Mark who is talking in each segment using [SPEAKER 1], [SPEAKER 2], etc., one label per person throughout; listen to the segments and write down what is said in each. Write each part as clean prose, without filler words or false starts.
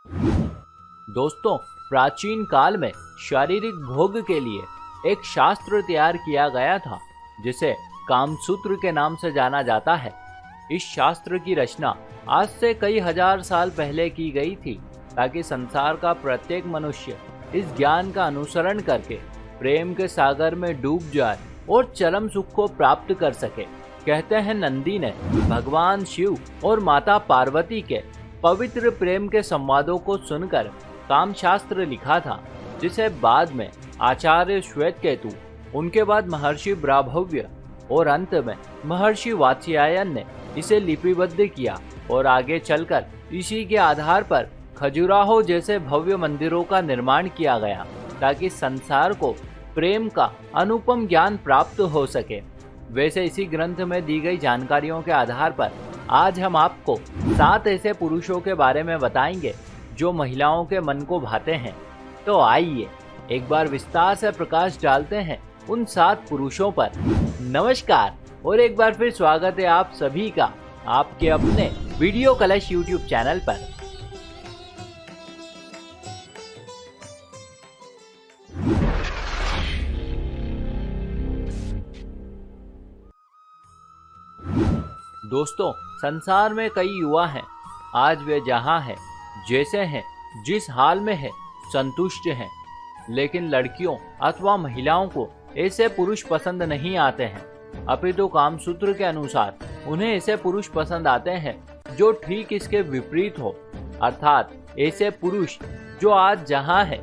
[SPEAKER 1] दोस्तों, प्राचीन काल में शारीरिक भोग के लिए एक शास्त्र तैयार किया गया था जिसे कामसूत्र के नाम से जाना जाता है। इस शास्त्र की रचना आज से कई हजार साल पहले की गई थी ताकि संसार का प्रत्येक मनुष्य इस ज्ञान का अनुसरण करके प्रेम के सागर में डूब जाए और चरम सुख को प्राप्त कर सके। कहते हैं नंदी ने भगवान शिव और माता पार्वती के पवित्र प्रेम के संवादों को सुनकर कामशास्त्र लिखा था, जिसे बाद में आचार्य श्वेतकेतु, उनके बाद महर्षि ब्राभव्य और अंत में महर्षि वात्स्यायन ने इसे लिपिबद्ध किया और आगे चलकर इसी के आधार पर खजुराहो जैसे भव्य मंदिरों का निर्माण किया गया ताकि संसार को प्रेम का अनुपम ज्ञान प्राप्त हो सके। वैसे इसी ग्रंथ में दी गई जानकारियों के आधार पर आज हम आपको 7 ऐसे पुरुषों के बारे में बताएंगे जो महिलाओं के मन को भाते हैं। तो आइए एक बार विस्तार से प्रकाश डालते हैं उन 7 पुरुषों पर। नमस्कार और एक बार फिर स्वागत है आप सभी का आपके अपने वीडियो कलश यूट्यूब चैनल पर। दोस्तों, संसार में कई युवा हैं। आज वे जहां हैं, जैसे हैं, जिस हाल में हैं, संतुष्ट हैं। लेकिन लड़कियों अथवा महिलाओं को ऐसे पुरुष पसंद नहीं आते हैं। अपितु कामसूत्र के अनुसार उन्हें ऐसे पुरुष पसंद आते हैं जो ठीक इसके विपरीत हो, अर्थात ऐसे पुरुष जो आज जहां है,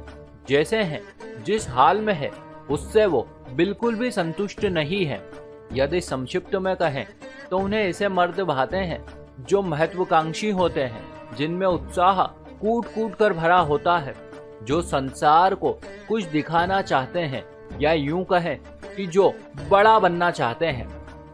[SPEAKER 1] जैसे हैं, जिस हाल में है, उससे वो बिल्कुल भी संतुष्ट नहीं है। यदि संक्षिप्त में कहें तो उन्हें ऐसे मर्द भाते हैं जो महत्वाकांक्षी होते हैं, जिनमें उत्साह कूट कूट कर भरा होता है, जो संसार को कुछ दिखाना चाहते हैं, या यूं कहें कि जो बड़ा बनना चाहते हैं।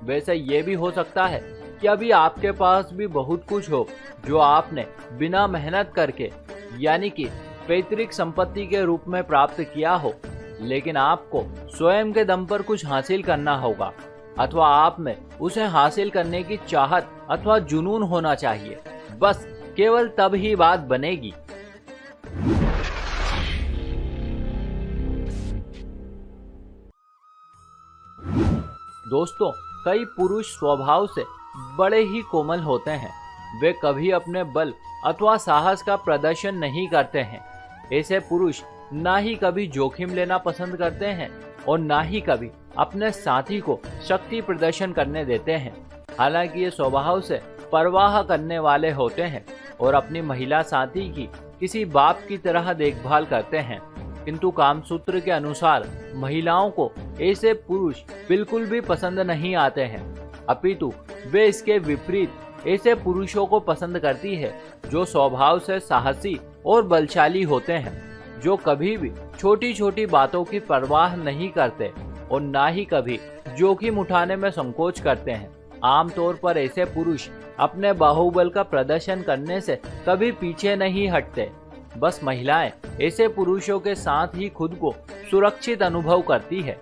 [SPEAKER 1] वैसे ये भी हो सकता है कि अभी आपके पास भी बहुत कुछ हो जो आपने बिना मेहनत करके, यानी कि पैतृक संपत्ति के रूप में प्राप्त किया हो, लेकिन आपको स्वयं के दम पर कुछ हासिल करना होगा, अथवा आप में उसे हासिल करने की चाहत अथवा जुनून होना चाहिए। बस केवल तब ही बात बनेगी। दोस्तों, कई पुरुष स्वभाव से बड़े ही कोमल होते हैं। वे कभी अपने बल अथवा साहस का प्रदर्शन नहीं करते हैं। ऐसे पुरुष ना ही कभी जोखिम लेना पसंद करते हैं और ना ही कभी अपने साथी को शक्ति प्रदर्शन करने देते हैं। हालांकि ये स्वभाव से परवाह करने वाले होते हैं और अपनी महिला साथी की किसी बाप की तरह देखभाल करते हैं, किंतु कामसूत्र के अनुसार महिलाओं को ऐसे पुरुष बिल्कुल भी पसंद नहीं आते हैं। अपितु वे इसके विपरीत ऐसे पुरुषों को पसंद करती है जो स्वभाव से साहसी और बलशाली होते हैं, जो कभी भी छोटी छोटी बातों की परवाह नहीं करते और ना ही कभी जोखिम उठाने में संकोच करते हैं। आमतौर पर ऐसे पुरुष अपने बाहुबल का प्रदर्शन करने से कभी पीछे नहीं हटते। बस महिलाएं ऐसे पुरुषों के साथ ही खुद को सुरक्षित अनुभव करती है।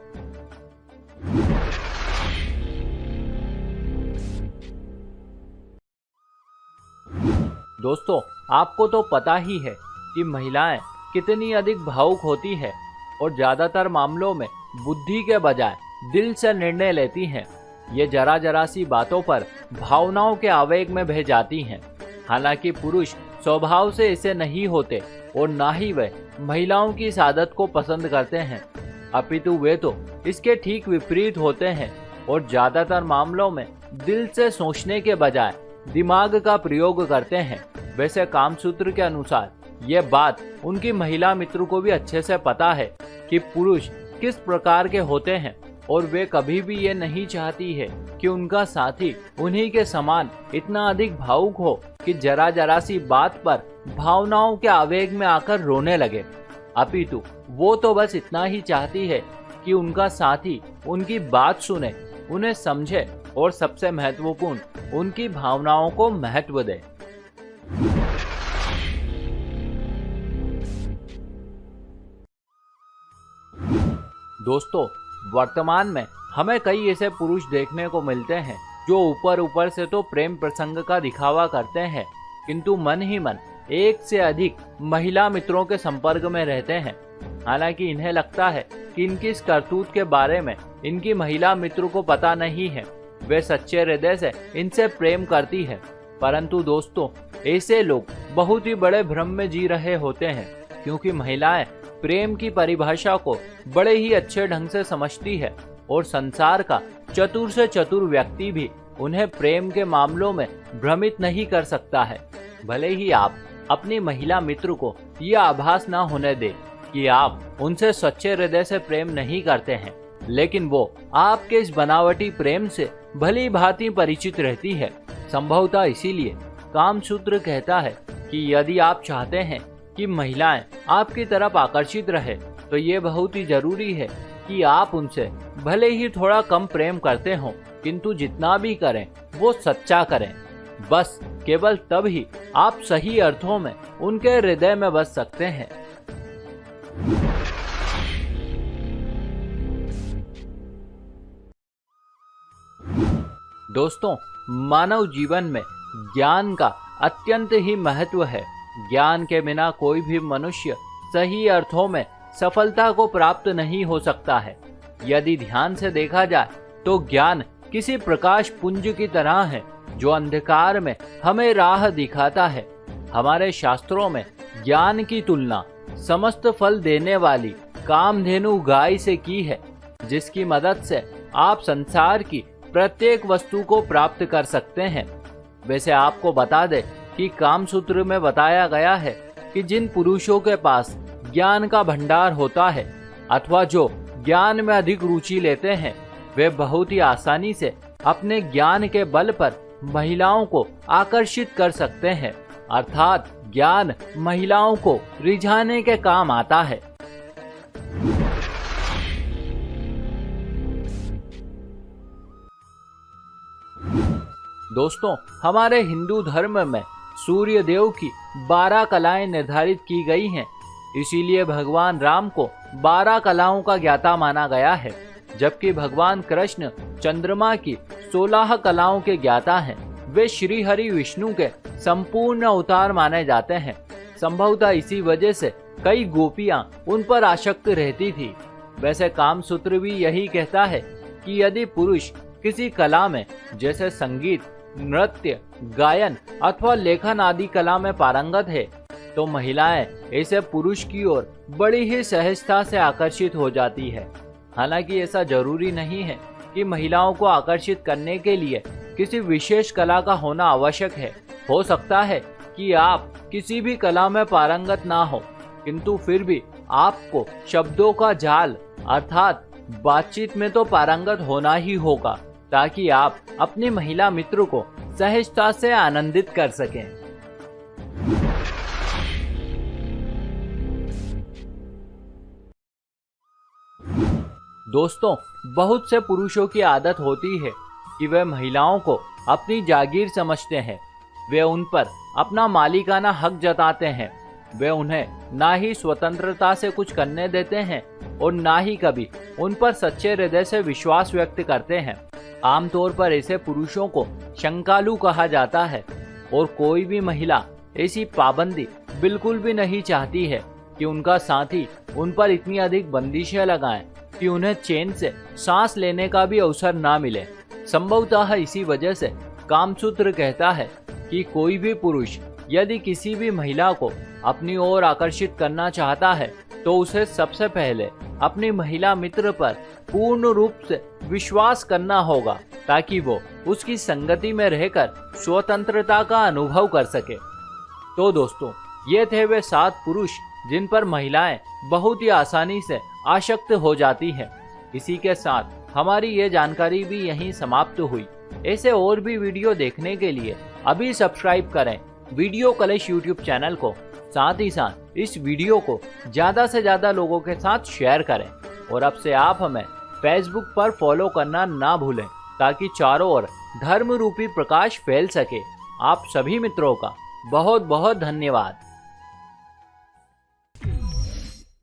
[SPEAKER 1] दोस्तों, आपको तो पता ही है कि महिलाएं कितनी अधिक भावुक होती है और ज्यादातर मामलों में बुद्धि के बजाय दिल से निर्णय लेती हैं। ये जरा जरा सी बातों पर भावनाओं के आवेग में बह जाती हैं। हालांकि पुरुष स्वभाव से ऐसे नहीं होते और ना ही वे महिलाओं की इस आदत को पसंद करते हैं। अपितु वे तो इसके ठीक विपरीत होते हैं और ज्यादातर मामलों में दिल से सोचने के बजाय दिमाग का प्रयोग करते हैं। वैसे कामसूत्र के अनुसार ये बात उनकी महिला मित्र को भी अच्छे से पता है कि पुरुष किस प्रकार के होते हैं और वे कभी भी ये नहीं चाहती है कि उनका साथी उन्हीं के समान इतना अधिक भावुक हो कि जरा जरा सी बात पर भावनाओं के आवेग में आकर रोने लगे। अपितु वो तो बस इतना ही चाहती है कि उनका साथी उनकी बात सुने, उन्हें समझे और सबसे महत्वपूर्ण उनकी भावनाओं को महत्व दे। दोस्तों, वर्तमान में हमें कई ऐसे पुरुष देखने को मिलते हैं जो ऊपर ऊपर से तो प्रेम प्रसंग का दिखावा करते हैं, किंतु मन ही मन एक से अधिक महिला मित्रों के संपर्क में रहते हैं। हालांकि इन्हें लगता है कि इनकी इस करतूत के बारे में इनकी महिला मित्र को पता नहीं है। वे सच्चे हृदय से इनसे प्रेम करती है, परंतु दोस्तों ऐसे लोग बहुत ही बड़े भ्रम में जी रहे होते हैं, क्योंकि महिलाएं प्रेम की परिभाषा को बड़े ही अच्छे ढंग से समझती है और संसार का चतुर से चतुर व्यक्ति भी उन्हें प्रेम के मामलों में भ्रमित नहीं कर सकता है। भले ही आप अपनी महिला मित्र को यह आभास ना होने दे कि आप उनसे सच्चे हृदय से प्रेम नहीं करते हैं, लेकिन वो आपके इस बनावटी प्रेम से भली भांति परिचित रहती है। संभवतः इसीलिए कामसूत्र कहता है कि यदि आप चाहते हैं कि महिलाएं आपकी तरफ आकर्षित रहे, तो ये बहुत ही जरूरी है कि आप उनसे भले ही थोड़ा कम प्रेम करते हो, किंतु जितना भी करें वो सच्चा करें। बस केवल तब ही आप सही अर्थों में उनके हृदय में बस सकते हैं। दोस्तों, मानव जीवन में ज्ञान का अत्यंत ही महत्व है। ज्ञान के बिना कोई भी मनुष्य सही अर्थों में सफलता को प्राप्त नहीं हो सकता है। यदि ध्यान से देखा जाए तो ज्ञान किसी प्रकाश पुंज की तरह है जो अंधकार में हमें राह दिखाता है। हमारे शास्त्रों में ज्ञान की तुलना समस्त फल देने वाली कामधेनु गाय से की है, जिसकी मदद से आप संसार की प्रत्येक वस्तु को प्राप्त कर सकते हैं। वैसे आपको बता दें कि कामसूत्र में बताया गया है कि जिन पुरुषों के पास ज्ञान का भंडार होता है अथवा जो ज्ञान में अधिक रुचि लेते हैं, वे बहुत ही आसानी से अपने ज्ञान के बल पर महिलाओं को आकर्षित कर सकते हैं। अर्थात ज्ञान महिलाओं को रिझाने के काम आता है। दोस्तों, हमारे हिंदू धर्म में सूर्य देव की 12 कलाएं निर्धारित की गई हैं। इसीलिए भगवान राम को 12 कलाओं का ज्ञाता माना गया है, जबकि भगवान कृष्ण चंद्रमा की 16 कलाओं के ज्ञाता हैं। वे श्री हरि विष्णु के संपूर्ण अवतार माने जाते हैं। संभवतः इसी वजह से कई गोपियां उन पर आसक्त रहती थी। वैसे कामसूत्र भी यही कहता है कि यदि पुरुष किसी कला में जैसे संगीत, नृत्य, गायन अथवा लेखन आदि कला में पारंगत है, तो महिलाएं ऐसे पुरुष की ओर बड़ी ही सहजता से आकर्षित हो जाती है। हालांकि ऐसा जरूरी नहीं है कि महिलाओं को आकर्षित करने के लिए किसी विशेष कला का होना आवश्यक है। हो सकता है कि आप किसी भी कला में पारंगत ना हो, किंतु फिर भी आपको शब्दों का जाल अर्थात बातचीत में तो पारंगत होना ही होगा, ताकि आप अपनी महिला मित्र को सहजता से आनंदित कर सकें। दोस्तों, बहुत से पुरुषों की आदत होती है कि वे महिलाओं को अपनी जागीर समझते हैं। वे उन पर अपना मालिकाना हक जताते हैं। वे उन्हें ना ही स्वतंत्रता से कुछ करने देते हैं और ना ही कभी उन पर सच्चे हृदय से विश्वास व्यक्त करते हैं। आमतौर पर ऐसे पुरुषों को शंकालु कहा जाता है और कोई भी महिला ऐसी पाबंदी बिल्कुल भी नहीं चाहती है कि उनका साथी उन पर इतनी अधिक बंदिशें लगाएं कि उन्हें चैन से सांस लेने का भी अवसर ना मिले। संभवतः इसी वजह से कामसूत्र कहता है कि कोई भी पुरुष यदि किसी भी महिला को अपनी ओर आकर्षित करना चाहता है, तो उसे सबसे पहले अपनी महिला मित्र पर पूर्ण रूप से विश्वास करना होगा, ताकि वो उसकी संगति में रहकर स्वतंत्रता का अनुभव कर सके। तो दोस्तों, ये थे वे 7 पुरुष जिन पर महिलाएं बहुत ही आसानी से आसक्त हो जाती हैं। इसी के साथ हमारी ये जानकारी भी यहीं समाप्त हुई। ऐसे और भी वीडियो देखने के लिए अभी सब्सक्राइब करें वीडियो कलेश यूट्यूब चैनल को। साथ ही साथ इस वीडियो को ज्यादा से ज्यादा लोगों के साथ शेयर करें और अब से आप हमें फेसबुक पर फॉलो करना ना भूलें, ताकि चारों ओर धर्म रूपी प्रकाश फैल सके। आप सभी मित्रों का बहुत बहुत धन्यवाद।